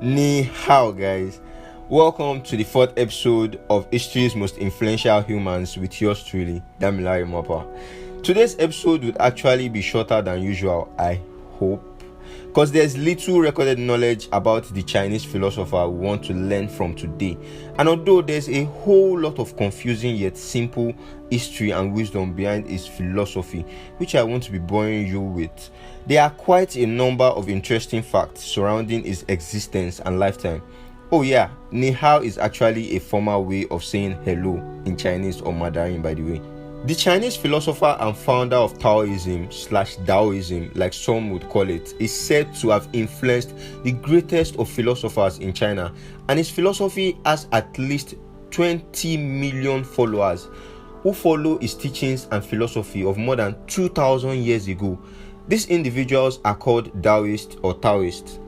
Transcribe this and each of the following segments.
Ni hao, guys. Welcome to the fourth episode of History's Most Influential Humans with yours truly, Damilare Mapa. Today's episode would actually be shorter than usual, I hope, because there's little recorded knowledge about the Chinese philosopher we want to learn from today. And although there's a whole lot of confusing yet simple history and wisdom behind his philosophy, which I want to be boring you with, there are quite a number of interesting facts surrounding his existence and lifetime. Oh yeah, ni hao is actually a formal way of saying hello in Chinese or Mandarin, by the way. The Chinese philosopher and founder of Taoism/Daoism, like some would call it, is said to have influenced the greatest of philosophers in China, and his philosophy has at least 20 million followers who follow his teachings and philosophy of more than 2,000 years ago. These individuals are called Daoists or Taoists.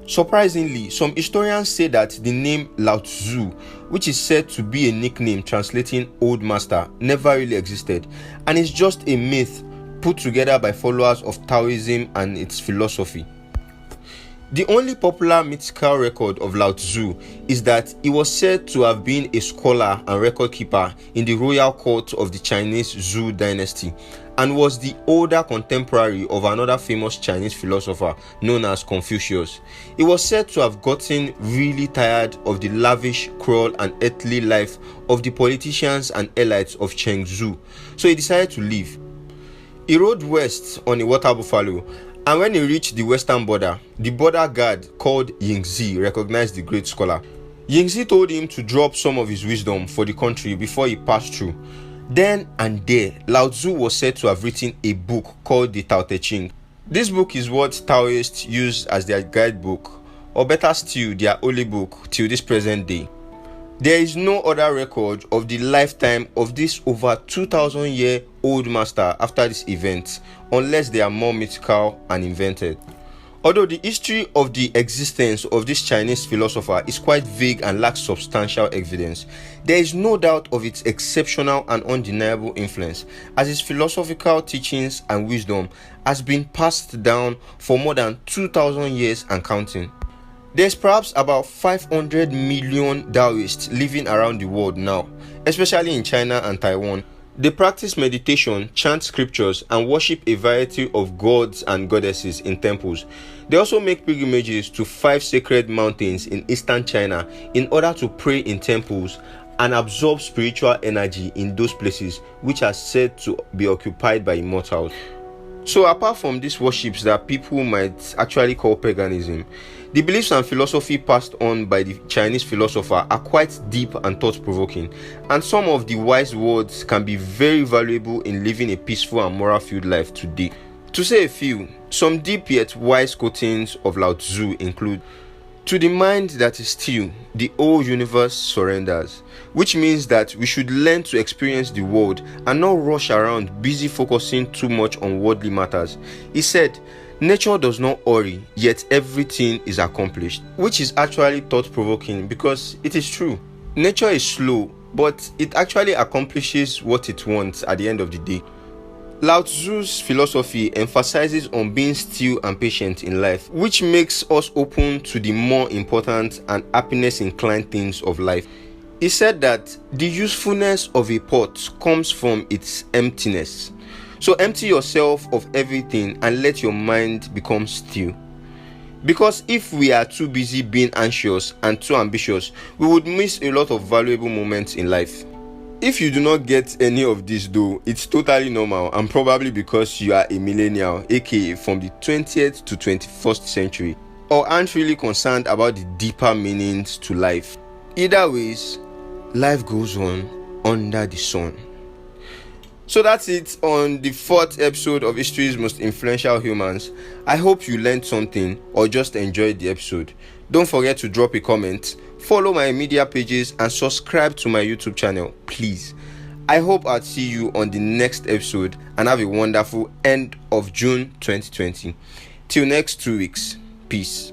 Surprisingly, some historians say that the name Lao Tzu, which is said to be a nickname translating old master, never really existed and is just a myth put together by followers of Taoism and its philosophy. The only popular mythical record of Lao Tzu is that he was said to have been a scholar and record keeper in the royal court of the Chinese Zhou dynasty and was the older contemporary of another famous Chinese philosopher known as Confucius. He was said to have gotten really tired of the lavish, cruel and earthly life of the politicians and elites of Chengdu, so he decided to leave. He rode west on a water buffalo, and when he reached the western border, the border guard called Yingzi recognized the great scholar. Yingzi told him to drop some of his wisdom for the country before he passed through. Then and there, Lao Tzu was said to have written a book called the Tao Te Ching. This book is what Taoists use as their guidebook, or better still, their holy book till this present day. There is no other record of the lifetime of this over 2,000-year-old master after this event, unless they are more mythical and invented. Although the history of the existence of this Chinese philosopher is quite vague and lacks substantial evidence, there is no doubt of its exceptional and undeniable influence, as his philosophical teachings and wisdom has been passed down for more than 2,000 years and counting. There's perhaps about 500 million Daoists living around the world now, especially in China and Taiwan. They practice meditation, chant scriptures, and worship a variety of gods and goddesses in temples. They also make pilgrimages to 5 sacred mountains in eastern China in order to pray in temples and absorb spiritual energy in those places, which are said to be occupied by immortals. So apart from these worships that people might actually call paganism, the beliefs and philosophy passed on by the Chinese philosopher are quite deep and thought-provoking, and some of the wise words can be very valuable in living a peaceful and moral-filled life today. To say a few, some deep yet wise quotations of Lao Tzu include, "To the mind that is still, the whole universe surrenders," which means that we should learn to experience the world and not rush around busy focusing too much on worldly matters. He said, "Nature does not hurry, yet everything is accomplished," which is actually thought-provoking because it is true. Nature is slow, but it actually accomplishes what it wants at the end of the day. Lao Tzu's philosophy emphasizes on being still and patient in life, which makes us open to the more important and happiness-inclined things of life. He said that the usefulness of a pot comes from its emptiness. So empty yourself of everything and let your mind become still. Because if we are too busy being anxious and too ambitious, we would miss a lot of valuable moments in life. If you do not get any of this though, it's totally normal and probably because you are a millennial, aka from the 20th to 21st century, or aren't really concerned about the deeper meanings to life. Either ways, life goes on under the sun. So that's it on the 4th episode of History's Most Influential Humans. I hope you learned something or just enjoyed the episode. Don't forget to drop a comment, follow my media pages and subscribe to my YouTube channel, please. I hope I'll see you on the next episode and have a wonderful end of June 2020. Till next 2 weeks. Peace.